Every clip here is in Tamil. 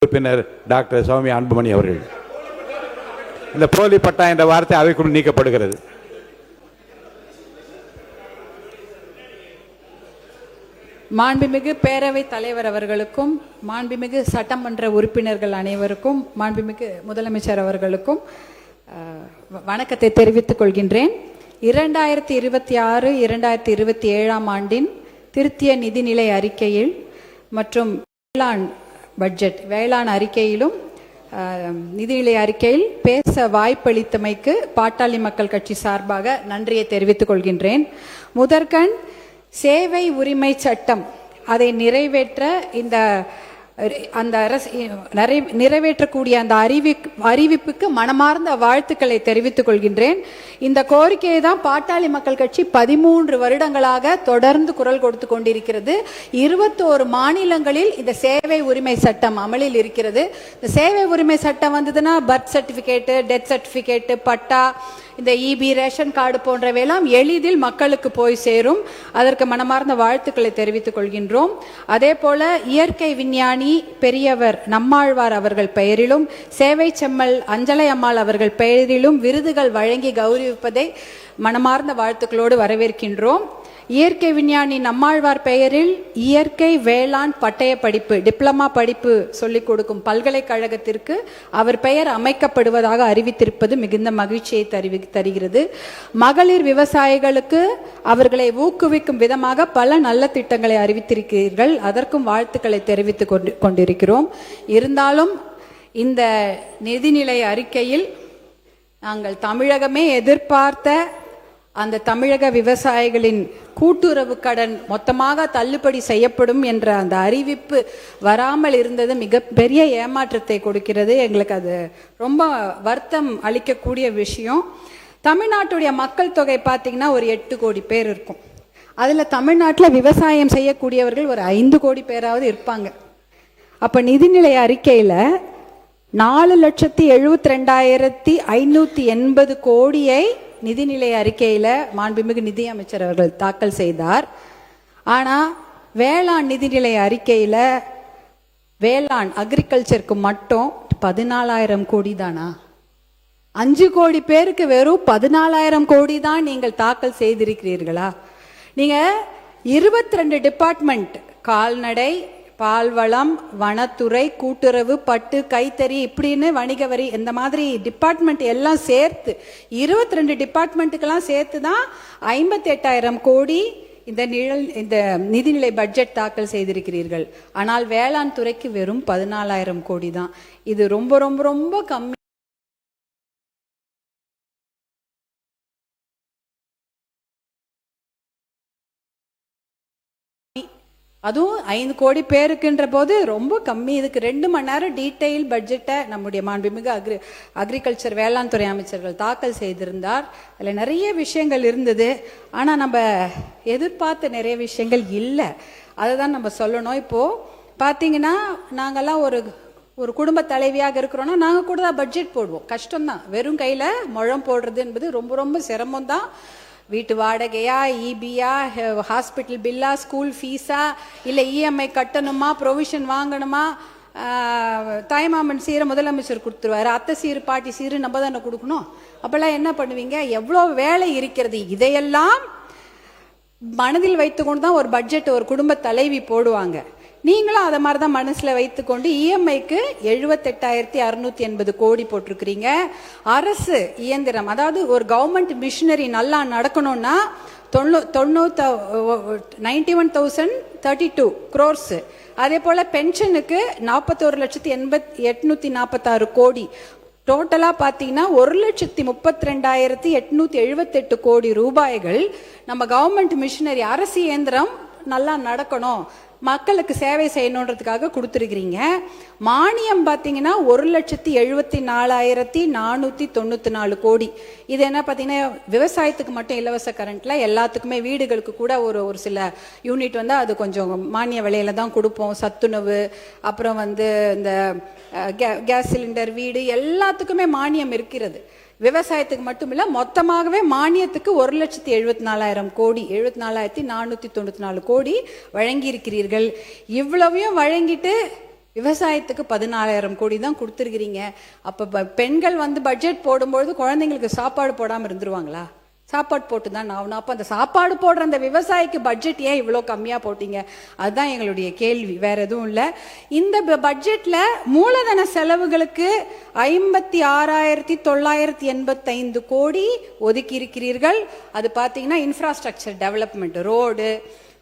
உறுப்பினர் டாக்டர் சௌமியா அன்புமணி அவர்கள். இந்த போலி பட்டா என்ற வார்த்தை அவைக்குள் நீக்கப்படுகிறது. மாண்புமிகு பேரவைத் தலைவர் அவர்களுக்கும், மாண்புமிகு சட்டமன்ற உறுப்பினர்கள் அனைவருக்கும், மாண்புமிகு முதலமைச்சர் அவர்களுக்கும் வணக்கத்தை தெரிவித்துக் கொள்கின்றேன். 2026-2027 ஆண்டின் திருத்திய நிதிநிலை அறிக்கையில் மற்றும் வேளாண் பட்ஜெட் வேளாண் அறிக்கையிலும் நிதிநிலை அறிக்கையில் பேச வாய்ப்பளித்தமைக்கு பாட்டாளி மக்கள் கட்சி சார்பாக நன்றியை தெரிவித்துக் கொள்கின்றேன். முதற்கண் சேவை உரிமை சட்டம் அதை நிறைவேற்ற நிறைவேற்றக்கூடிய அந்த அறிவிப்புக்கு மனமார்ந்த வாழ்த்துக்களை தெரிவித்துக் கொள்கின்றேன். இந்த கோரிக்கையை தான் பாட்டாளி மக்கள் கட்சி 13 வருடங்களாக தொடர்ந்து குரல் கொடுத்து கொண்டிருக்கிறது. 21 மாநிலங்களில் இந்த சேவை உரிமை சட்டம் அமலில் இருக்கிறது. இந்த சேவை உரிமை சட்டம் வந்ததுன்னா பர்த் சர்டிபிகேட்டு, டெத் சர்டிபிகேட்டு, பட்டா, இந்த இபி, ரேஷன் கார்டு போன்றவையெல்லாம் எளிதில் மக்களுக்கு போய் சேரும். அதற்கு மனமார்ந்த வாழ்த்துக்களை தெரிவித்துக் கொள்கின்றோம். அதே போல இயற்கை விஞ்ஞானி பெரியவர் நம்மாழ்வார் அவர்கள் பெயரிலும், சேவை செம்மல் அஞ்சலை அம்மாள் அவர்கள் பெயரிலும் விருதுகள் வழங்கி கௌரவிப்பதை மனமார்ந்த வாழ்த்துக்களோடு வரவேற்கின்றோம். இயற்கை விஞ்ஞானி நம்மாழ்வார் பெயரில் இயற்கை வேளாண் பட்டய படிப்பு, டிப்ளமா படிப்பு சொல்லிக் கொடுக்கும் பல்கலைக்கழகத்திற்கு அவர் பெயர் அமைக்கப்படுவதாக அறிவித்திருப்பது மிகுந்த மகிழ்ச்சியை தருகிறது. மகளிர் விவசாயிகளுக்கு அவர்களை ஊக்குவிக்கும் விதமாக பல நல்ல திட்டங்களை அறிவித்திருக்கிறீர்கள். அதற்கும் வாழ்த்துக்களை தெரிவித்துக் கொண்டிருக்கிறோம். இருந்தாலும் இந்த நிதிநிலை அறிக்கையில் நாங்கள் தமிழகமே எதிர்பார்த்த அந்த தமிழக விவசாயிகளின் கூட்டுறவு கடன் மொத்தமாக தள்ளுபடி செய்யப்படும் என்ற அந்த அறிவிப்பு வராமல் இருந்தது மிகப்பெரிய ஏமாற்றத்தை கொடுக்கிறது. எங்களுக்கு அது ரொம்ப வருத்தம் அளிக்கக்கூடிய விஷயம். தமிழ்நாட்டுடைய மக்கள் தொகை பார்த்தீங்கன்னா ஒரு 8 கோடி பேர் இருக்கும். அதில் தமிழ்நாட்டில் விவசாயம் செய்யக்கூடியவர்கள் ஒரு 5 கோடி பேராவது இருப்பாங்க. அப்போ நிதிநிலை அறிக்கையில் 4,72,580 கோடியை நிதிநிலை அறிக்கையில் மாண்புமிகு நிதி அமைச்சர் அவர்கள் தாக்கல் செய்தார். ஆனால் வேளாண் நிதிநிலை அறிக்கையில் வேளாண் அக்ரிகல்ச்சருக்கு மட்டும் 14,000 கோடி தானா? 5 கோடி பேருக்கு வெறும் 14,000 கோடி தான் நீங்கள் தாக்கல் செய்திருக்கிறீர்களா? நீங்கள் 22 டிபார்ட்மெண்ட், கால்நடை, பால்வளம், வனத்துறை, கூட்டுறவு, பட்டு, கைத்தறி, இப்படின்னு வணிக வரி, இந்த மாதிரி டிபார்ட்மெண்ட் எல்லாம் சேர்த்து 22 டிபார்ட்மெண்ட்டுக்கெல்லாம் சேர்த்து தான் 58,000 கோடி இந்த நிதிநிலை பட்ஜெட் தாக்கல் செய்திருக்கிறீர்கள். ஆனால் வேளாண் துறைக்கு வெறும் 14,000 கோடி தான். இது ரொம்ப ரொம்ப ரொம்ப கம்மி. அதுவும் 5 கோடி பேருக்குன்ற போது ரொம்ப கம்மி. இதுக்கு 2 மணி நேரம் டீட்டெயில் பட்ஜெட்டை நம்முடைய மாண்புமிகு அக்ரிகல்ச்சர் வேளாண் துறை அமைச்சர்கள் தாக்கல் செய்திருந்தார். அதில் நிறைய விஷயங்கள் இருந்தது. ஆனால் நம்ம எதிர்பார்த்த நிறைய விஷயங்கள் இல்லை. அதை தான் நம்ம சொல்லணும். இப்போது பார்த்தீங்கன்னா நாங்கள்லாம் ஒரு குடும்ப தலைவியாக இருக்கிறோன்னா நாங்கள் கூட தான் பட்ஜெட் போடுவோம். கஷ்டம்தான். வெறும் கையில் முழம் போடுறது என்பது ரொம்ப ரொம்ப சிரமம் தான். வீட்டு வாடகையா, இபியா, ஹாஸ்பிட்டல் பில்லா, ஸ்கூல் ஃபீஸா, இல்லை இஎம்ஐ கட்டணுமா, ப்ரொவிஷன் வாங்கணுமா, தாய்மாமன் சீரை முதலமைச்சர் கொடுத்துருவாரு, அத்தை சீரு பாட்டி சீரு நம்ம தானே கொடுக்கணும். அப்போல்லாம் என்ன பண்ணுவீங்க? எவ்வளோ வேலை இருக்கிறது. இதையெல்லாம் மனதில் வைத்துக்கொண்டு தான் ஒரு பட்ஜெட் ஒரு குடும்ப தலைவி போடுவாங்க. நீங்களும் அதை மாதிரி தான் மனசில் வைத்துக்கொண்டு இஎம்ஐக்கு 78,680 கோடி போட்டிருக்கிறீங்க. அரசு இயந்திரம், அதாவது ஒரு கவர்மெண்ட் மிஷினரி நல்லா நடக்கணும்னா 91,032 crores. அதே போல் பென்ஷனுக்கு 41,846 கோடி. டோட்டலாக பார்த்தீங்கன்னா 1,32,878 கோடி ரூபாய்கள் நம்ம கவர்மெண்ட் மிஷினரி அரசு இயந்திரம் நல்லா நடக்கணும், மக்களுக்கு சேவை செய்யணுன்றதுக்காக கொடுத்துருக்கிறீங்க. மானியம் பார்த்தீங்கன்னா 1,74,494 கோடி. இது என்ன பார்த்தீங்கன்னா விவசாயத்துக்கு மட்டும் இலவச கரண்ட்ல, எல்லாத்துக்குமே வீடுகளுக்கு கூட ஒரு சில யூனிட் வந்து அது கொஞ்சம் மானிய விலையில தான் கொடுப்போம். சத்துணவு, அப்புறம் இந்த கேஸ் சிலிண்டர், வீடு, எல்லாத்துக்குமே மானியம் இருக்கிறது. விவசாயத்துக்கு மட்டும் இல்லை, மொத்தமாகவே மானியத்துக்கு 1,74,000 கோடி, 74,494 கோடி வழங்கி இருக்கிறீர்கள். இவ்வளவையும் வழங்கிட்டு விவசாயத்துக்கு 14,000 கோடி தான் கொடுத்துருக்கிறீங்க. அப்போ பெண்கள் வந்து பட்ஜெட் போடும்பொழுது குழந்தைங்களுக்கு சாப்பாடு போடாமல் இருந்துருவாங்களா? சாப்பாடு போட்டு தான் ஆகணும். அப்போ அந்த சாப்பாடு போடுற அந்த விவசாயிக்கு பட்ஜெட் ஏன் இவ்வளோ கம்மியாக போட்டீங்க? அதுதான் எங்களுடைய கேள்வி, வேற எதுவும் இல்லை. இந்த பட்ஜெட்டில் மூலதன செலவுகளுக்கு 56,985 கோடி ஒதுக்கி இருக்கிறீர்கள். அது பார்த்தீங்கன்னா இன்ஃப்ராஸ்ட்ரக்சர் டெவலப்மெண்ட், ரோடு,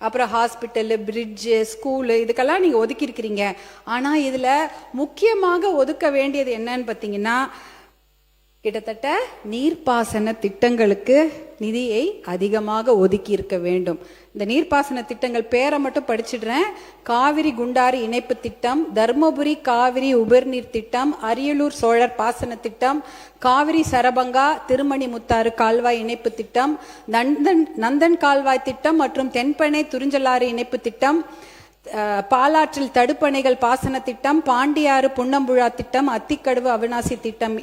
அப்புறம் ஹாஸ்பிட்டலு, பிரிட்ஜு, ஸ்கூலு, இதுக்கெல்லாம் நீங்கள் ஒதுக்கி இருக்கிறீங்க. ஆனால் இதில் முக்கியமாக ஒதுக்க வேண்டியது என்னன்னு பார்த்தீங்கன்னா, கிட்டத்தட்ட நீர்ப்பாசன திட்டங்களுக்கு நிதியை அதிகமாக ஒதுக்கி இருக்க வேண்டும். இந்த நீர்ப்பாசன திட்டங்கள் பேரை மட்டும் படிச்சிடுறேன். காவிரி குண்டாறு இணைப்பு திட்டம், தர்மபுரி காவிரி உபர்நீர் திட்டம், அரியலூர் சோழர் பாசன திட்டம், காவிரி சரபங்கா திருமணி முத்தாறு கால்வாய் இணைப்பு திட்டம், நந்தன் கால்வாய் திட்டம் மற்றும் தென்பெண்ணை துறிஞ்சலாறு இணைப்பு திட்டம், பாலாற்றில் தடுப்பணைகள் பாசன திட்டம், பாண்டியாறு புன்னம்புழா திட்டம், அத்திக்கடவு அவிநாசி திட்டம்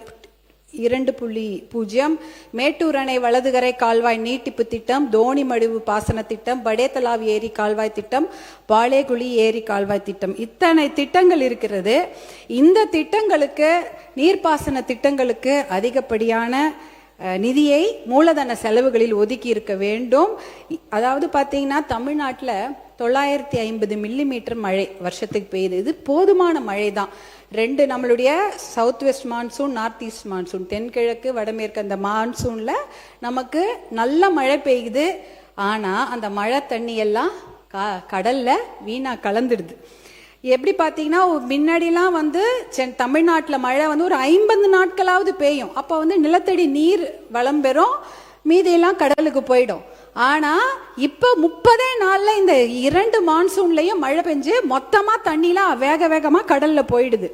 2.0, மேட்டூர் அணை வலதுகரை கால்வாய் நீட்டிப்பு திட்டம், தோணிமடுவு பாசன திட்டம், படேத்தலாவ் ஏரி கால்வாய் திட்டம், பாலேகுழி ஏரி கால்வாய் திட்டம், இத்தனை திட்டங்கள் இருக்கிறது. இந்த திட்டங்களுக்கு, நீர்ப்பாசன திட்டங்களுக்கு அதிகப்படியான நிதியை மூலதன செலவுகளில் ஒதுக்கி இருக்க வேண்டும். அதாவது பார்த்தீங்கன்னா தமிழ்நாட்டில் 950 மில்லிமீட்டர் மழை வருஷத்துக்கு பெய்யுது. இது போதுமான மழை தான். நம்மளுடைய south west monsoon, north east monsoon, தென்கிழக்கு வடமேற்கு அந்த மான்சூனில் நமக்கு நல்ல மழை பெய்யுது. ஆனால் அந்த மழை தண்ணி எல்லாம் கடலில் வீணாக கலந்துடுது. எப்படி பார்த்தீங்கன்னா முன்னாடிலாம் வந்து தமிழ்நாட்டில் மழை வந்து ஒரு 50 நாட்களாவது பெய்யும். அப்போ வந்து நிலத்தடி நீர் வளம் பெறும், மீதியெல்லாம் கடலுக்கு போயிடும். ஆனால் இப்போ 30 நாளில் இந்த 2 மான்சூன்லையும் மழை பெஞ்சு மொத்தமாக தண்ணிலாம் வேக வேகமாக கடலில் போயிடுது.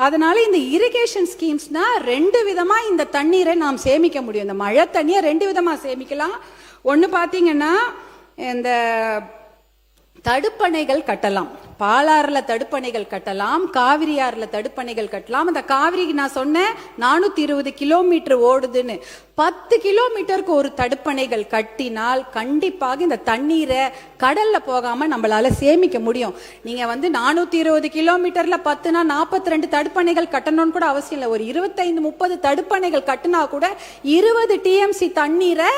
அதனால இந்த இரிகேஷன் ஸ்கீம்ஸ்னா 2 விதமாக இந்த தண்ணீரை நாம் சேமிக்க முடியும். இந்த மழை தண்ணியை 2 விதமாக சேமிக்கலாம். ஒன்று பார்த்தீங்கன்னா இந்த தடுப்பணைகள் கட்டலாம். பாலாறுல தடுப்பணைகள் கட்டலாம், காவிரி ஆறுல தடுப்பணைகள் கட்டலாம். அந்த காவிரிக்கு நான் சொன்னேன் 420 கிலோமீட்டர் ஓடுதுன்னு. 10 கிலோமீட்டருக்கு ஒரு தடுப்பணைகள் கட்டினால் கண்டிப்பாக இந்த தண்ணீரை கடல்ல போகாம நம்மளால சேமிக்க முடியும். நீங்க வந்து 420 கிலோமீட்டர்ல 10னா 42 தடுப்பணைகள் கட்டணும்னு கூட அவசியம் இல்லை. ஒரு 25-30 தடுப்பணைகள் கட்டினா கூட 20 டிஎம்சி தண்ணீரை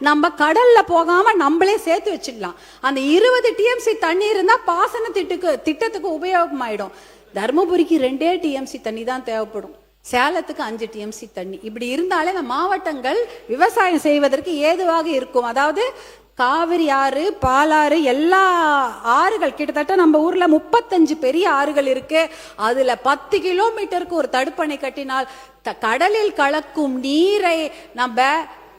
நம்ம கடல்ல போகாம நம்மளே சேர்த்து வச்சிடலாம். அந்த 20 டிஎம்சி தண்ணீர் இருந்தா பாசன திட்டத்துக்கு உபயோகமாயிடும். தர்மபுரிக்கு 2 டிஎம்சி தண்ணி தான் தேவைப்படும், சேலத்துக்கு 5 டிஎம்சி தண்ணி. இப்படி இருந்தாலே இந்த மாவட்டங்கள் விவசாயம் செய்வதற்கு ஏதுவாக இருக்கும். அதாவது காவிரி ஆறு, பாலாறு, எல்லா ஆறுகள், கிட்டத்தட்ட நம்ம ஊர்ல 35 பெரிய ஆறுகள் இருக்கு. அதுல 10 கிலோமீட்டருக்கு ஒரு தடுப்பணை கட்டினால் கடலில் கலக்கும் நீரை நம்ம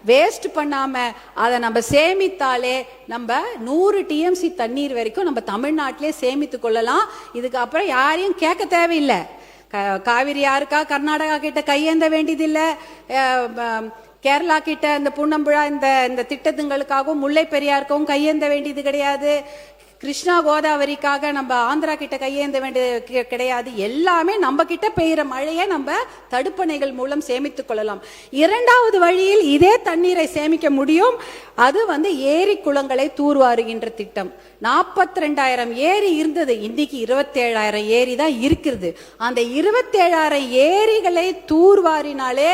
வேஸ்ட் பண்ணாம அதை நம்ம சேமித்தாலே நம்ம 100 டிஎம்சி தண்ணீர் வரைக்கும் நம்ம தமிழ்நாட்டிலே சேமித்து கொள்ளலாம். இதுக்கு அப்புறம் யாரையும் கேட்க தேவையில்லை. காவிரி யாருக்கா கர்நாடகா கிட்ட கையேந்த வேண்டியதில்லை, கேரளா கிட்ட இந்த புன்னம்புழா இந்த திட்டத்துங்களுக்காகவும் முல்லை பெரியாருக்காகவும் கையேந்த வேண்டியது கிடையாது. கிருஷ்ணா கோதாவரிக்காக நம்ம ஆந்திரா கிட்ட கையேந்த வேண்டியது கிடையாது. எல்லாமே நம்ம கிட்ட பெய்கிற மழையை நம்ம தடுப்பணைகள் மூலம் சேமித்துக் கொள்ளலாம். 2வது வழியில் இதே தண்ணீரை சேமிக்க முடியும். அது வந்து ஏரி குளங்களை தூர்வாருகின்ற திட்டம். 42,000 ஏரி இருந்தது, இன்னைக்கு 27,000 ஏரி தான் இருக்கிறது. அந்த 27,000 ஏரிகளை தூர்வாரினாலே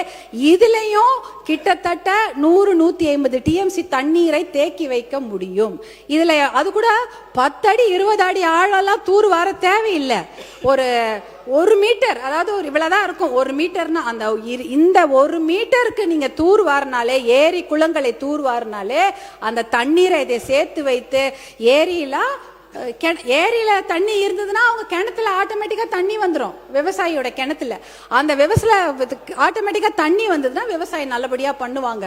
இதுலயும் கிட்டத்தட்ட 100-150 டிஎம்சி தண்ணீரை தேக்கி வைக்க முடியும். இதுல அது கூட 10 அடி 20 அடி ஆழெல்லாம் தூர்வார தேவையில்லை. ஒரு மீட்டர், அதாவது இவ்வளவுதான் இருக்கும் 1 மீட்டர்னா, அந்த இந்த 1 மீட்டருக்கு நீங்க தூர்வாரினாலே, ஏரி குளங்களை தூர்வாரினாலே அந்த தண்ணீரை இதை சேர்த்து வைத்து ஏரியில தண்ணி இருந்ததுன்னா அவங்க கிணத்துல ஆட்டோமேட்டிக்கா தண்ணி வந்துடும். விவசாயியோட கிணத்துல அந்த ஆட்டோமேட்டிக்கா தண்ணி வந்ததுன்னா விவசாயம் நல்லபடியா பண்ணுவாங்க.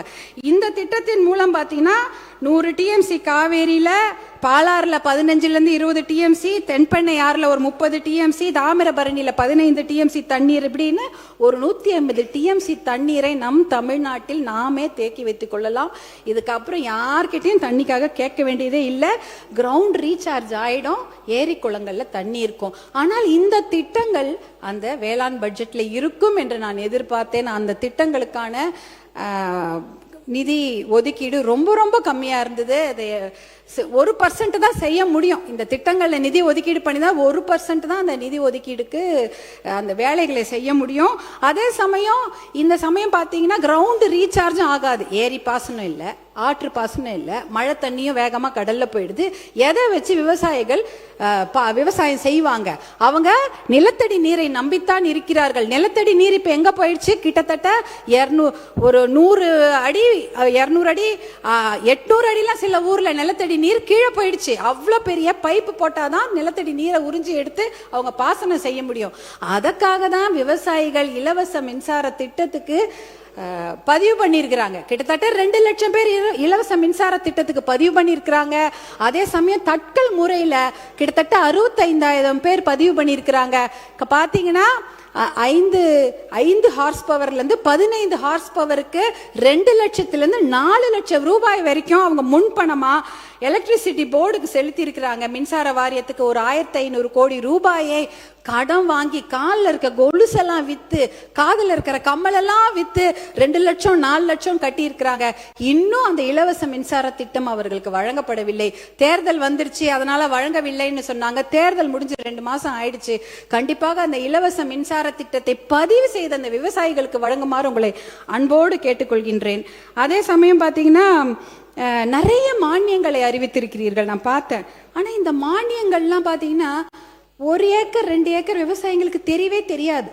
இந்த திட்டத்தின் மூலம் பாத்தீங்கன்னா 100 டிஎம்சி காவேரியில, பாலாறுல 15-20 டிஎம்சி, தென்பெண்ணை ஆறுல ஒரு 30 டிஎம்சி, தாமிரபரணியில 15 டிஎம்சி தண்ணீர், இப்படின்னு ஒரு 150 டிஎம்சி தண்ணீரை நம் தமிழ்நாட்டில் நாமே தேக்கி வைத்துக் கொள்ளலாம். இதுக்கப்புறம் யார்கிட்டையும் தண்ணிக்காக கேட்க வேண்டியதே இல்லை. கிரவுண்ட் ரீசார்ஜ் ஆயிடும், ஏரி குளங்கள்ல தண்ணி இருக்கும். ஆனால் இந்த திட்டங்கள் அந்த வேளாண் பட்ஜெட்ல இருக்கும் என்று நான் எதிர்பார்த்தேன். அந்த திட்டங்களுக்கான நிதி ஒதுக்கீடு ரொம்ப ரொம்ப கம்மியா இருந்தது. அதை 1% தான் செய்ய முடியும். இந்த திட்டங்கள்ல நிதி ஒதுக்கீடு பண்ணி தான் 1% தான் அந்த நிதி ஒதுக்கீடுக்கு அந்த வேலைகளை செய்ய முடியும். அதே சமயம் இந்த சமயம் பார்த்தீங்கன்னா கிரவுண்ட் ரீசார்ஜும் ஆகாது. ஏரி பாசனம் இல்லை, ஆற்று பாசனம் இல்லை, மழை தண்ணியும் வேகமா கடல்ல போயிடுது. எதை வச்சு விவசாயிகள் விவசாயம் செய்வாங்க? அவங்க நிலத்தடி நீரை நம்பித்தான் இருக்கிறார்கள். நிலத்தடி நீர் இப்ப எங்க போயிடுச்சு? கிட்டத்தட்ட 100 அடி 200 அடி 800 அடிலாம் சில ஊர்ல நிலத்தடி நீர் கீழே போயிடுச்சு. அவ்வளவு பெரிய பைப்பு போட்டாதான் நிலத்தடி நீரை உறிஞ்சி எடுத்து அவங்க பாசனம் செய்ய முடியும். அதற்காக தான் விவசாயிகள் இலவச மின்சார திட்டத்துக்கு பதிவு பண்ணியிருக்கிறாங்க. கிட்டத்தட்ட 2 லட்சம் பேர் இலவச மின்சார திட்டத்துக்கு பதிவு பண்ணியிருக்கிறாங்க. அதே சமயம் தட்கல் முறையில் கிட்டத்தட்ட 65,000 பேர் பதிவு பண்ணியிருக்கிறாங்க. பார்த்தீங்கன்னா 5 ஹார்ஸ் பவர்ல இருந்து 15 ஹார்ஸ் பவருக்கு 2 லட்சத்திலிருந்து 4 லட்சம் ரூபாய் வரைக்கும் அவங்க முன்பணமா எலக்ட்ரிசிட்டி போர்டுக்கு செலுத்தி இருக்கிறாங்க. மின்சார வாரியத்துக்கு ஒரு 1,500 கோடி ரூபாயை கடன் வாங்கி காலில் இருக்க கொலுசெல்லாம் வித்து, காதில் இருக்கிற கம்மலெல்லாம் வித்து 2 லட்சம் 4 லட்சம் கட்டி இருக்கிறாங்க. இன்னும் அந்த இலவச மின்சார திட்டம் அவர்களுக்கு வழங்கப்படவில்லை. தேர்தல் வந்துருச்சு, அதனால வழங்கவில்லைன்னு சொன்னாங்க. தேர்தல் முடிஞ்சு 2 மாசம் ஆயிடுச்சு. கண்டிப்பாக அந்த இலவச மின்சார திட்டத்தை பதிவு செய்த அந்த விவசாயிகளுக்கு வழங்குமாறு உங்களை அன்போடு கேட்டுக்கொள்கின்றேன். அதே சமயம் பார்த்தீங்கன்னா நிறைய மானியங்களை அறிவித்திருக்கிறீர்கள், நான் பார்த்தேன். ஆனா இந்த மானியங்கள்லாம் பார்த்தீங்கன்னா 1 ஏக்கர் 2 ஏக்கர் விவசாயிகளுக்கு தெரியவே தெரியாது.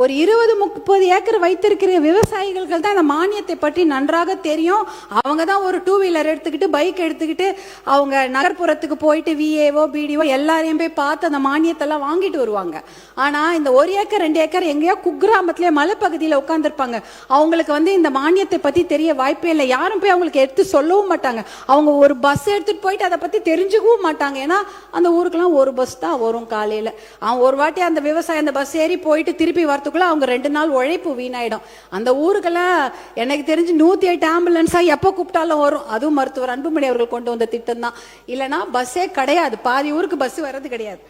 ஒரு 20-30 ஏக்கர் வைத்திருக்கிற விவசாயிகள் தான் இந்த மானியத்தை பற்றி நன்றாக தெரியும். அவங்க தான் ஒரு 2 வீலர் எடுத்துக்கிட்டு பைக் எடுத்துக்கிட்டு அவங்க நகர்ப்புறத்துக்கு போயிட்டு விஏஓ பிடிஓ எல்லாரையும் போய் பார்த்து அந்த மானியத்தெல்லாம் வாங்கிட்டு வருவாங்க. ஆனா இந்த 1 ஏக்கர் 2 ஏக்கர் எங்கேயோ குக்கிராமத்திலே மலைப்பகுதியில் உட்காந்துருப்பாங்க. அவங்களுக்கு இந்த மானியத்தை பத்தி தெரிய வாய்ப்பே இல்லை. யாரும் போய் அவங்களுக்கு எடுத்து சொல்லவும் மாட்டாங்க. அவங்க ஒரு பஸ் எடுத்துட்டு போயிட்டு அதை பத்தி தெரிஞ்சுக்கவும் மாட்டாங்க. ஏன்னா அந்த ஊருக்கெல்லாம் ஒரு பஸ் தான் வரும் காலையில. அவன் ஒரு வாட்டி அந்த விவசாயி அந்த பஸ் ஏறி போயிட்டு திருப்பி அவங்க 2 நாள் உழைப்பு வீணாயிடும். அந்த ஊருக்கெல்லாம் எனக்கு தெரிஞ்சு 108 ஆம்புலன்ஸா எப்ப கூப்பிட்டாலும் வரும். அதுவும் மருத்துவர் அன்புமணி அவர்கள் கொண்டு வந்த திட்டம் தான். இல்லைன்னா பஸ்ஸே கிடையாது. பாதி ஊருக்கு பஸ் வர்றது கிடையாது.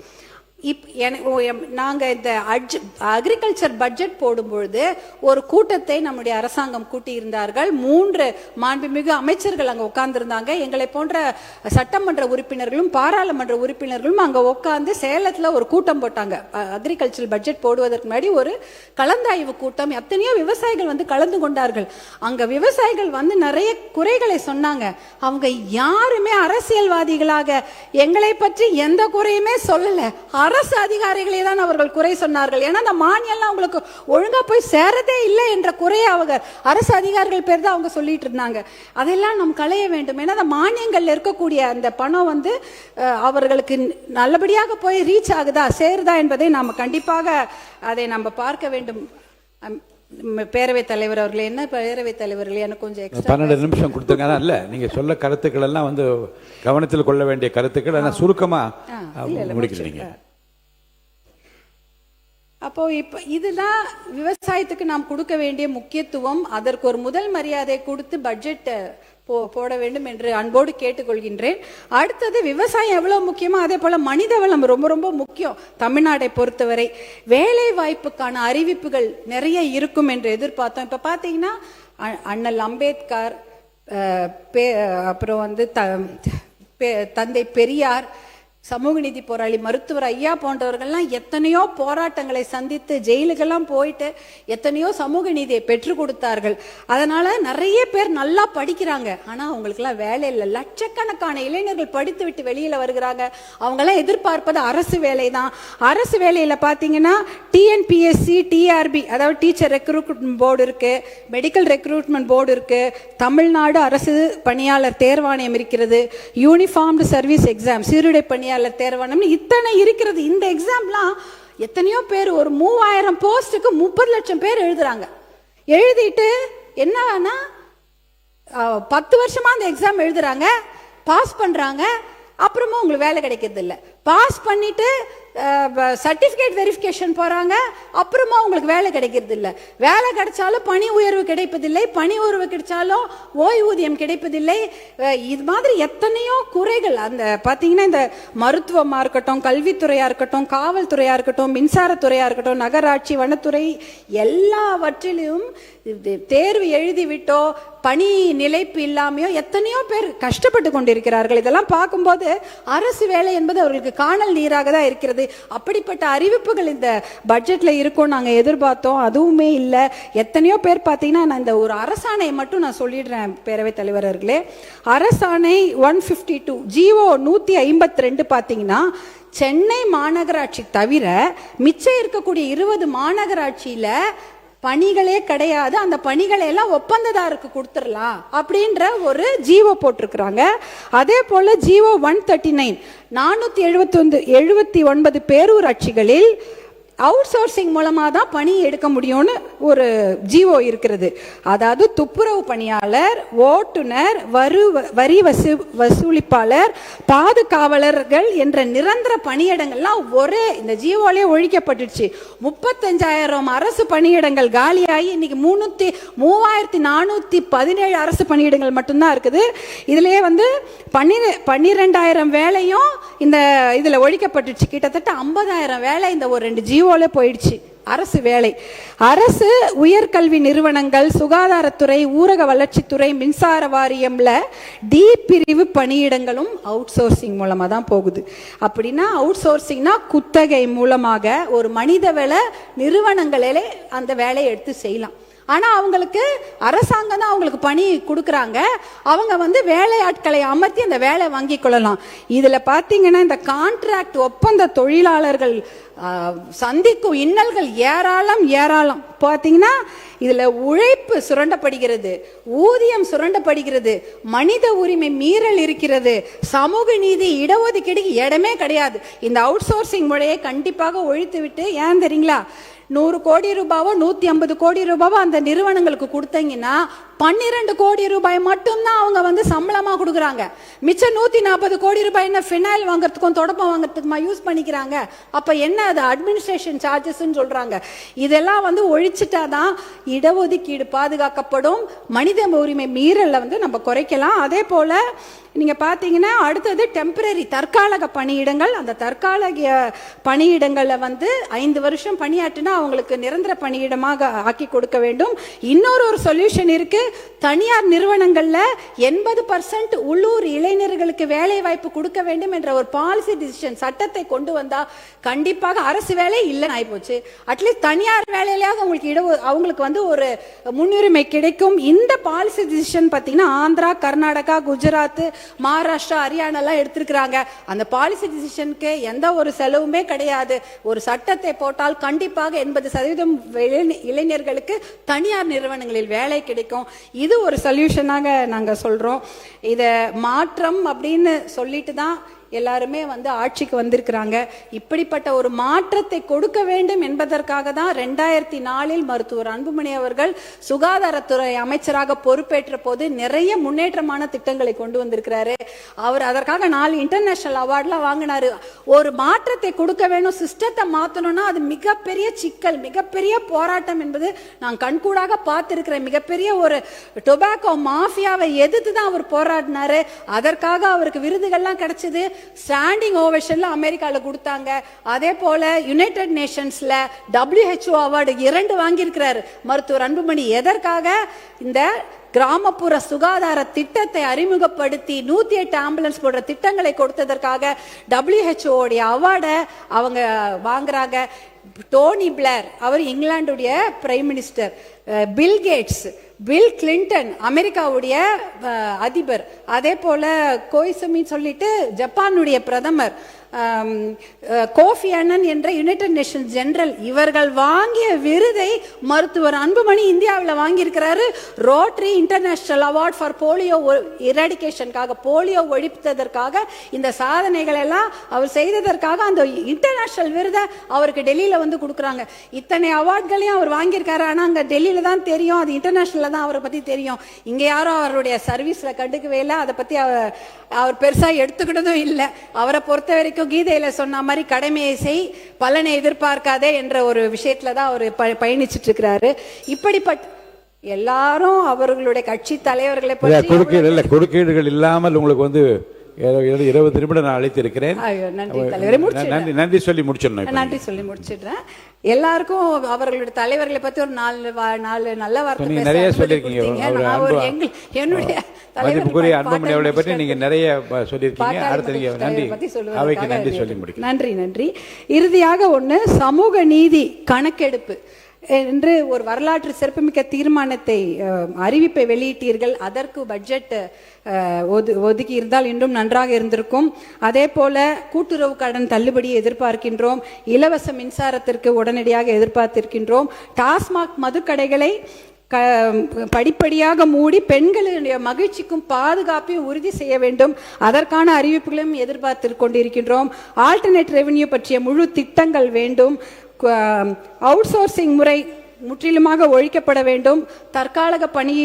நாங்க இந்த அக்ரிகல்ச்சர் பட்ஜெட் போடும்பொழுது ஒரு கூட்டத்தை நம்முடைய அரசாங்கம் கூட்டியிருந்தார்கள். 3 மாண்புமிகு அமைச்சர்கள் அங்க உட்கார்ந்துருந்தாங்க. எங்களை போன்ற சட்டமன்ற உறுப்பினர்களும் பாராளுமன்ற உறுப்பினர்களும் அங்க உட்கார்ந்து சேலத்துல ஒரு கூட்டம் போட்டாங்க. அக்ரிகல்ச்சர் பட்ஜெட் போடுவதற்கு முன்னாடி ஒரு கலந்தாய்வு கூட்டம். எத்தனையோ விவசாயிகள் கலந்து கொண்டார்கள். அங்க விவசாயிகள் நிறைய குறைகளை சொன்னாங்க. அவங்க யாருமே அரசியல்வாதிகளாக எங்களை பற்றி எந்த குறையுமே சொல்லல. அரசு அதிகாரிகளே தான் அவர்கள் குறை சொன்னார்கள். ஏன்னா அந்த மானியம்லாம் அவங்களுக்கு ஒழுங்கா போய் சேரதே இல்லை என்ற குறையை அவங்க அரசு அதிகாரிகள் பேர் தான் அவங்க சொல்லிட்டு இருந்தாங்க. அதெல்லாம் நாம் களைய வேண்டும். ஏன்னா அந்த மானியங்கள்ல இருக்கக்கூடிய அந்த பணம் அவர்களுக்கு நல்லபடியாக போய் ரீச் ஆகுதா சேருதா என்பதை நாம் கண்டிப்பாக அதை நம்ம பார்க்க வேண்டும். பேரவைத் தலைவர் அவர்களே, என்ன பேரவைத் தலைவர்களே, எனக்கு கொஞ்சம் 12 நிமிஷம் கொடுத்துருங்க. அதான் இல்லை, நீங்க சொல்ல கருத்துக்கள் எல்லாம் கவனத்தில் கொள்ள வேண்டிய கருத்துக்கள். ஆனால் சுருக்கமா முடிக்கிறீங்க. அப்போ இப்ப இதுதான் விவசாயத்துக்கு நாம் கொடுக்க வேண்டிய முக்கியத்துவம். அதற்கு ஒரு முதல் மரியாதை கொடுத்து பட்ஜெட் போட வேண்டும் என்று அன்போடு கேட்டுக்கொள்கின்றேன். அடுத்தது விவசாயம் எவ்வளவு முக்கியமோ அதே போல மனித வளம் ரொம்ப ரொம்ப முக்கியம். தமிழ்நாட்டை பொறுத்தவரை வேலை வாய்ப்புக்கான அறிவிப்புகள் நிறைய இருக்கும் என்று எதிர்பார்த்தோம். இப்ப பாத்தீங்கன்னா அண்ணல் அம்பேத்கர், அப்புறம் தந்தை பெரியார், சமூக நீதி போராளி மருத்துவர் ஐயா போன்றவர்கள்லாம் எத்தனையோ போராட்டங்களை சந்தித்து ஜெயிலுக்கெல்லாம் போயிட்டு எத்தனையோ சமூக நீதியை பெற்றுக் கொடுத்தார்கள். அதனால நிறைய பேர் நல்லா படிக்கிறாங்க. ஆனா அவங்களுக்குலாம் வேலை இல்லை. லட்சக்கணக்கான இளைஞர்கள் படித்து விட்டு வெளியில வருகிறாங்க. அவங்கெல்லாம் எதிர்பார்ப்பது அரசு வேலை தான். அரசு வேலையில பாத்தீங்கன்னா டிஎன்பிஎஸ்சி, டிஆர்பி அதாவது டீச்சர் ரெக்ரூட்மெண்ட் போர்டு இருக்கு, மெடிக்கல் ரெக்ரூட்மெண்ட் போர்டு இருக்கு, தமிழ்நாடு அரசு பணியாளர் தேர்வாணையம் இருக்கிறது, யூனிஃபார்ம்டு சர்வீஸ் எக்ஸாம் சீருடை பணியாளர் தேர்வாணையம், இத்தனை இருக்கிறது. இந்த எக்ஸாம்லாம் எத்தனையோ பேர், ஒரு 3000 போஸ்டுக்கு 30 லட்சம் பேர் எழுதுறாங்க. எழுதிட்டு என்னன்னா 10 வருஷமா அந்த எக்ஸாம் எழுதுறாங்க, பாஸ் பண்றாங்க, அப்புறமா உங்களுக்கு வேலை கிடைக்கிறது இல்லை. பாஸ் பண்ணிட்டு சர்டிபிகேட் வெரிஃபிகேஷன் போறாங்க, அப்புறமா உங்களுக்கு வேலை கிடைக்கிறது இல்லை. வேலை கிடைச்சாலும் பணி உயர்வு கிடைப்பதில்லை, பணி உயர்வு கிடைச்சாலும் ஓய்வூதியம் கிடைப்பதில்லை. இது மாதிரி எத்தனையோ குறைகள். அந்த பாத்தீங்கன்னா இந்த மருத்துவமா இருக்கட்டும், கல்வித்துறையா இருக்கட்டும், காவல்துறையா இருக்கட்டும், மின்சாரத்துறையா இருக்கட்டும், நகராட்சி, வனத்துறை, எல்லாவற்றிலும் தேர்வு எழுதி விட்டோ பணி நிலைப்பு இல்லாமையோ எத்தனையோ பேர் கஷ்டப்பட்டு கொண்டிருக்கிறார்கள். இதெல்லாம் பார்க்கும்போது அரசு வேலை என்பது அவர்களுக்கு காணல் நீராக தான் இருக்கிறது. அப்படிப்பட்ட அறிவிப்புகள் இந்த பட்ஜெட்ல இருக்கும் நாங்க எதிர்பார்த்தோம், அதுவுமே இல்லை. எத்தனையோ பேர் பார்த்தீங்கன்னா, நான் இந்த ஒரு அரசாணை மட்டும் நான் சொல்லிடுறேன் பேரவைத் தலைவர்களே. அரசாணை 152 ஜிஓ 152 பார்த்தீங்கன்னா, சென்னை மாநகராட்சி தவிர மிச்சம் இருக்கக்கூடிய 20 மாநகராட்சியில பணிகளே கிடையாது, அந்த பணிகளை எல்லாம் ஒப்பந்ததாருக்கு கொடுத்துடலாம் அப்படின்ற ஒரு ஜிஓ போட்டிருக்கிறாங்க. அதே போல ஜிஓ 139 479 பேரூராட்சிகளில் அவுட் சோர்சிங் மூலமாக தான் பணி எடுக்க முடியும்னு ஒரு ஜிஓ இருக்கிறது. அதாவது துப்புரவு பணியாளர், ஓட்டுநர், வரி வசூலிப்பாளர், பாதுகாவலர்கள் என்ற நிரந்தர பணியிடங்கள்லாம் ஒரே இந்த ஜிஓலே ஒழிக்கப்பட்டுச்சு. 35,000 அரசு பணியிடங்கள் காலியாகி இன்னைக்கு 3,417 அரசு பணியிடங்கள் மட்டும்தான் இருக்குது. இதுலயே 12,000 வேலையும் இந்த இதுல ஒழிக்கப்பட்டுச்சு. கிட்டத்தட்ட 50,000 வேலை இந்த ஒரு 2 ஜிஓல போயிடுச்சு. அரசு வேலை, அரசு உயர்கல்வி நிறுவனங்கள், சுகாதாரத்துறை, ஊரக வளர்ச்சித்துறை, மின்சார வாரியம்ல டி பிரிவு பணியிடங்களும் அவுட் சோர்சிங் மூலமா தான் போகுது. அப்படின்னா அவுட் சோர்சிங்னா குத்தகை மூலமாக ஒரு மனிதவள நிறுவனங்களே அந்த வேலையை எடுத்து செய்யலாம். ஆனா அவங்களுக்கு அரசாங்கம் தான் அவங்களுக்கு பணி கொடுக்கறாங்க. அவங்க வேலையாட்களை அமர்த்தி அந்த வேலை வாங்கி கொள்ளலாம். இதுல பாத்தீங்கன்னா, இந்த கான்ட்ராக்ட் ஒப்பந்த தொழிலாளர்கள் சந்திக்கும் இன்னல்கள் ஏராளம். பாத்தீங்கன்னா, இதுல உழைப்பு சுரண்டப்படுகிறது, ஊதியம் சுரண்டப்படுகிறது, மனித உரிமை மீறல் இருக்கிறது, சமூக நீதி, இடஒதுக்கீடு இடமே கிடையாது. இந்த அவுட் சோர்சிங் முறையை கண்டிப்பாக ஒழித்து விட்டு, ஏன் தெரியுங்களா, 100 கோடி ரூபாவோ 150 கோடி ரூபாவோ அந்த நிறுவனங்களுக்கு கொடுத்தீங்கன்னா 12 கோடி ரூபாய் மட்டும்தான் அவங்க சம்பளமா கொடுக்குறாங்க. மிச்சம் 140 கோடி ரூபாய் என்ன ஃபினாயில் வாங்குறதுக்கும் தொடப்பம் வாங்குறதுக்குமா யூஸ் பண்ணிக்கிறாங்க. அப்ப என்ன, அது அட்மினிஸ்ட்ரேஷன் சார்ஜஸ் சொல்றாங்க. இதெல்லாம் ஒழிச்சிட்டாதான் இடஒதுக்கீடு பாதுகாக்கப்படும், மனித உரிமை மீறல நம்ம குறைக்கலாம். அதே போல நீங்க பாத்தீங்கன்னா, அடுத்தது டெம்பரரி தற்காலிக பணியிடங்கள். அந்த தற்காலிக பணியிடங்கள்ல 5 வருஷம் பணியாற்றினா அவங்களுக்கு நிரந்தர பணியிடமாக ஆக்கி கொடுக்க வேண்டும். இன்னொரு சொல்யூஷன் இருக்கு. தனியார் நிறுவனங்கள்ல 80% உள்ளூர் இளைஞர்களுக்கு வேலை வாய்ப்பு கொடுக்க வேண்டும் என்ற ஒரு பாலிசி டிசிஷன் சட்டத்தை கொண்டு வந்தா கண்டிப்பாக அரசு வேலை இல்லைன்னு ஆயிப்போச்சு. அட்லீஸ்ட் தனியார் வேலையிலாவது அவங்களுக்கு ஒரு முன்னுரிமை கிடைக்கும். இந்த பாலிசி டிசிஷன் பார்த்தீங்கன்னா, ஆந்திரா, கர்நாடகா, குஜராத், மகாராஷ்டிரா, ஹரியானா எல்லாம் எடுத்திருக்கிறாங்க. அந்த பாலிசி டிசிஷனுக்கு எந்த ஒரு செலவுமே கிடையாது. ஒரு சட்டத்தை போட்டால் கண்டிப்பாக 80% இளைஞர்களுக்கு தனியார் நிறுவனங்களில் வேலை கிடைக்கும். இது ஒரு சொல்யூஷனாக நாங்க சொல்றோம். இத மாற்றம் அப்படின்னு சொல்லிட்டு தான் எல்லாருமே ஆட்சிக்கு வந்திருக்கிறாங்க. இப்படிப்பட்ட ஒரு மாற்றத்தை கொடுக்க வேண்டும் என்பதற்காக தான் 2004 மருத்துவர் அன்புமணி அவர்கள் சுகாதாரத்துறை அமைச்சராக பொறுப்பேற்ற போது நிறைய முன்னேற்றமான திட்டங்களை கொண்டு வந்திருக்கிறாரு. அவர் அதற்காக 4 இன்டர்நேஷனல் அவார்ட்லாம் வாங்கினாரு. ஒரு மாற்றத்தை கொடுக்க வேணும், சிஸ்டத்தை மாத்தணும்னா அது மிகப்பெரிய சிக்கல், மிகப்பெரிய போராட்டம் என்பது நான் கண்கூடாக பார்த்திருக்கிறேன். மிகப்பெரிய ஒரு டொபாக்கோ மாஃபியாவை எதிர்த்து தான் அவர் போராடினாரு. அதற்காக அவருக்கு விருதுகள்லாம் கிடைச்சது. ஸ்டாண்டிங் ஓவேஷன்ல அமெரிக்கால கொடுத்தாங்க. அதே போல யுனைடெட் நேஷன்ஸ்ல WHO அவார்டு 2 வாங்கியிருக்கிறார் மருத்துவர் அன்புமணி. எதற்காக? இந்த கிராமப்புற சுகாதார திட்டத்தை அறிமுகப்படுத்தி 108 ஆம்புலன்ஸ் போன்ற திட்டங்களை கொடுத்ததற்காக WHO உடைய அவார்டை அவங்க வாங்குறாங்க. டோனி பிளேர், அவர் இங்கிலாந்துடைய prime minister, Bill Gates, Bill Clinton அமெரிக்காவுடைய அதிபர், அதே போல கோய்சுமி சொல்லிட்டு ஜப்பானுடைய பிரதமர், கோஃபி அன்னன் என்ற யுனைடெட் நேஷன்ஸ் ஜெனரல், இவர்கள் வாங்கிய விருதை மருத்துவர் அன்புமணி இந்தியாவில் வாங்கியிருக்கிறாரு. Rotary International award for polio எராடிகேஷனுக்காக, போலியோ ஒழிப்பதற்காக இந்த சாதனைகள் எல்லாம் அவர் செய்ததற்காக அந்த இன்டர்நேஷனல் விருதை அவருக்கு டெல்லியில கொடுக்குறாங்க. இத்தனை அவார்ட்களையும் அவர் வாங்கியிருக்காரு. ஆனா அங்க டெல்லியில தான் தெரியும், அது இன்டர்நேஷனல்ல தான் அவரை பத்தி தெரியும். இங்க யாரும் அவருடைய சர்வீஸ்ல கண்டுக்கவே இல்லை, அதை பத்தி அவர் பெருசா எடுத்துக்கிட்டதும் இல்லை. அவரை பொறுத்த வரைக்கும் கீதையில சொன்ன மாதிரி கடமையை செய், பலனை எதிர்பார்க்காதே என்ற ஒரு விஷயத்துல தான் அவர் பயணிச்சுட்டு இருக்கிறாரு. இப்படிப்பட்ட எல்லாரும் அவர்களுடைய கட்சி தலைவர்களை குறுக்கீடுகள் இல்லாமல் உங்களுக்கு 20 நிமிடம் நான் அழைத்திருக்கிறேன். ஐயோ, நன்றி தலைவரே. முடிச்சிடுறேன். நன்றி சொல்லி முடிச்சிடணும். நன்றி சொல்லி முடிச்சிடுறேன். எல்லாருக்கும் அவர்களுடைய தலைவர்களை பத்தி ஒரு நாலு நல்ல வார்த்தை நீங்க நிறைய சொல்லியிருக்கீங்க. என்னுடைய மதிப்புக்குரிய அன்புமணி அவர்களை பற்றி நீங்க நிறைய சொல்லியிருக்கீங்க. அடுத்து நீங்க நன்றி அவைக்கு நன்றி சொல்லி முடிக்க. நன்றி. இறுதியாக ஒண்ணு, சமூக நீதி கணக்கெடுப்பு என்று ஒரு வரலாற்று சிறப்புமிக்க தீர்மானத்தை அறிவிப்பை வெளியிட்டீர்கள். அதற்கு பட்ஜெட் ஒதுக்கி இருந்தால் இன்னும் நன்றாக இருந்திருக்கும். அதே போல கூட்டுறவு கடன் தள்ளுபடியை எதிர்பார்க்கின்றோம். இலவச மின்சாரத்திற்கு உடனடியாக எதிர்பார்த்திருக்கின்றோம். டாஸ்மாக் மதுக்கடைகளை படிப்படியாக மூடி பெண்களுடைய மகிழ்ச்சிக்கும் பாதுகாப்பையும் உறுதி செய்ய வேண்டும். அதற்கான அறிவிப்புகளையும் எதிர்பார்த்து கொண்டிருக்கின்றோம். ஆல்டர்னேட் ரெவென்யூ பற்றிய முழு திட்டங்கள் வேண்டும். அவுட் சோர்சிங் முறை முற்றிலுமாக ஒழிக்கப்பட வேண்டும். தற்காலிக பணி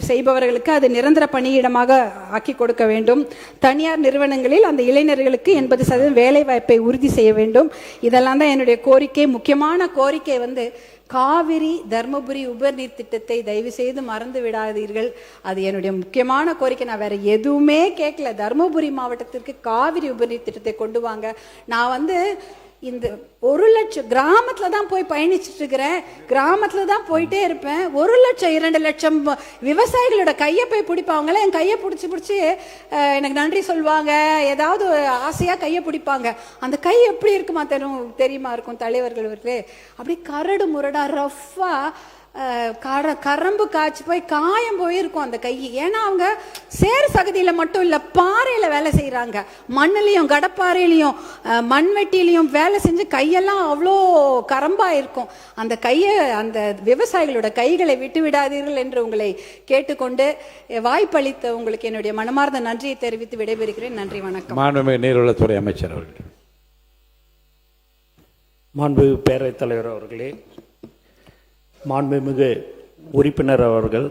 செய்பவர்களுக்கு அது நிரந்தர பணியிடமாக ஆக்கி கொடுக்க வேண்டும். தனியார் நிறுவனங்களில் அந்த இளைஞர்களுக்கு 80% வேலை வாய்ப்பை உறுதி செய்ய வேண்டும். இதெல்லாம் தான் என்னுடைய கோரிக்கை. முக்கியமான கோரிக்கை காவிரி தர்மபுரி உபர்நீர் திட்டத்தை தயவு செய்து மறந்து விடாதீர்கள். அது என்னுடைய முக்கியமான கோரிக்கை. நான் வேற எதுவுமே கேட்கல. தர்மபுரி மாவட்டத்திற்கு காவிரி உபர்நீர் திட்டத்தை கொண்டு வாங்க. நான் இந்த 1 லட்சம் கிராமத்துல தான் போய் பயணிச்சுட்டு இருக்கிறேன். கிராமத்துல தான் போயிட்டே இருப்பேன். 1 லட்சம் 2 லட்சம் விவசாயிகளோட கையை போய் பிடிப்பாங்களே, என் கையை பிடிச்சி எனக்கு நன்றி சொல்லுவாங்க. ஏதாவது ஆசையா கையை பிடிப்பாங்க. அந்த கை எப்படி இருக்குமா தெரியுமா இருக்கும் தலைவர்களே? அப்படி கரடு முரடா ரஃப்பா கரம்பு காய்ச்சி போய் காயம் போயிருக்கும் அந்த கை. ஏன்னா அவங்க சேர் சகதியில மட்டும் இல்ல, பாறையில வேலை செய்யறாங்க. மண்ணிலையும் கடப்பாறையிலையும் மண்வெட்டிலையும் வேலை செஞ்சு கையெல்லாம் அவ்வளோ கரம்பா இருக்கும். அந்த கையை, அந்த விவசாயிகளோட கைகளை விட்டு விடாதீர்கள் என்று உங்களை கேட்டுக்கொண்டு வாய்ப்பளித்த உங்களுக்கு என்னுடைய மனமார்ந்த நன்றியை தெரிவித்து விடைபெறுகிறேன். நன்றி, வணக்கம். மாண்புமிகு நீர்வளத்துறை அமைச்சர் அவர்கள். மாண்புமிகு பேரவைத் தலைவர் அவர்களே, மாண்புமிகு உறுப்பினர் அவர்கள்,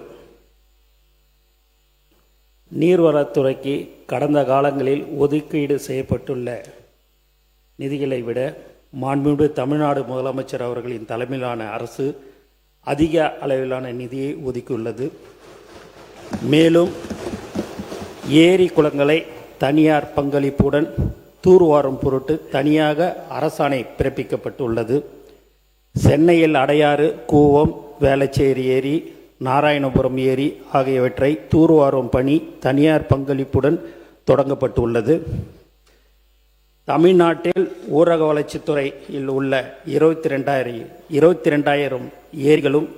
நீர்வளத்துறைக்கு கடந்த காலங்களில் ஒதுக்கீடு செய்யப்பட்டுள்ள நிதிகளை விட மாண்புமிகு தமிழ்நாடு முதலமைச்சர் அவர்களின் தலைமையிலான அரசு அதிக அளவிலான நிதியை ஒதுக்கியுள்ளது. மேலும் ஏரி குளங்களை தனியார் பங்களிப்புடன் தூர்வாரும் பொருட்டு தனியாக அரசாணை பிறப்பிக்கப்பட்டுள்ளது. சென்னையில் அடையாறு, கூவம், வேளச்சேரி ஏரி, நாராயணபுரம் ஏரி ஆகியவற்றை தூர்வாரும் பணி தனியார் பங்களிப்புடன் தொடங்கப்பட்டுள்ளது. தமிழ்நாட்டில் ஊரக வளர்ச்சித்துறையில் உள்ள 22,000 ஏரிகளும்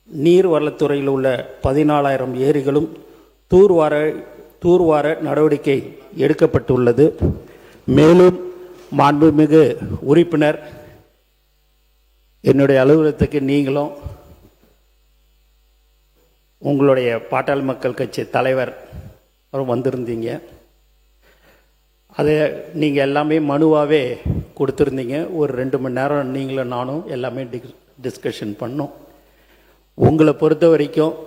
நீர்வளத்துறையில் உள்ள 14,000 ஏரிகளும் தூர்வார நடவடிக்கை எடுக்கப்பட்டுள்ளது. மேலும் மாண்புமிகு உறுப்பினர், என்னுடைய அலுவலகத்துக்கு நீங்களும் உங்களுடைய பாட்டாளி மக்கள் கட்சி தலைவர் வந்திருந்தீங்க. அதை நீங்கள் எல்லாமே மனுவாகவே கொடுத்துருந்தீங்க. ஒரு 2 மணி நேரம் நீங்களும் நானும் எல்லாமே டிஸ்கஷன் பண்ணோம். உங்களை பொறுத்த வரைக்கும்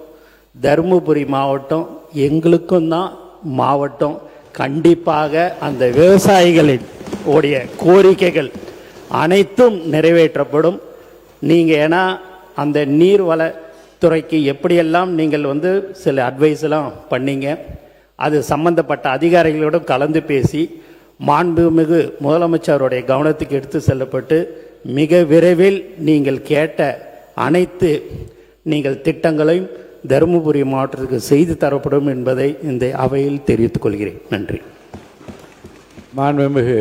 தருமபுரி மாவட்டம் எங்களுக்கும் தான் மாவட்டம். கண்டிப்பாக அந்த விவசாயிகளின் உடைய கோரிக்கைகள் அனைத்தும் நிறைவேற்றப்படும். நீங்கள் ஏன்னா அந்த நீர்வளத்துறைக்கு எப்படியெல்லாம் நீங்கள் சில அட்வைஸ் எல்லாம் பண்ணீங்க. அது சம்பந்தப்பட்ட அதிகாரிகளோடும் கலந்து பேசி மாண்புமிகு முதலமைச்சருடைய கவனத்துக்கு எடுத்து செல்லப்பட்டு மிக விரைவில் நீங்கள் கேட்ட அனைத்து திட்டங்களையும் தருமபுரி மாவட்டத்துக்கு செய்து தரப்படும் என்பதை இந்த அவையில் தெரிவித்துக் கொள்கிறேன். நன்றி. மாண்புமிகு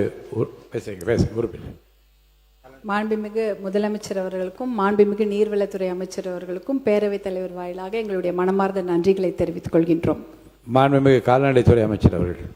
மாண்புமிகு முதலமைச்சர் அவர்களுக்கும் மாண்புமிகு நீர்வளத்துறை அமைச்சர் அவர்களுக்கும் பேரவைத் தலைவர் வாயிலாக எங்களுடைய மனமார்ந்த நன்றிகளை தெரிவித்துக் கொள்கின்றோம். மாண்புமிகு கால்நடைத்துறை அமைச்சர் அவர்கள்.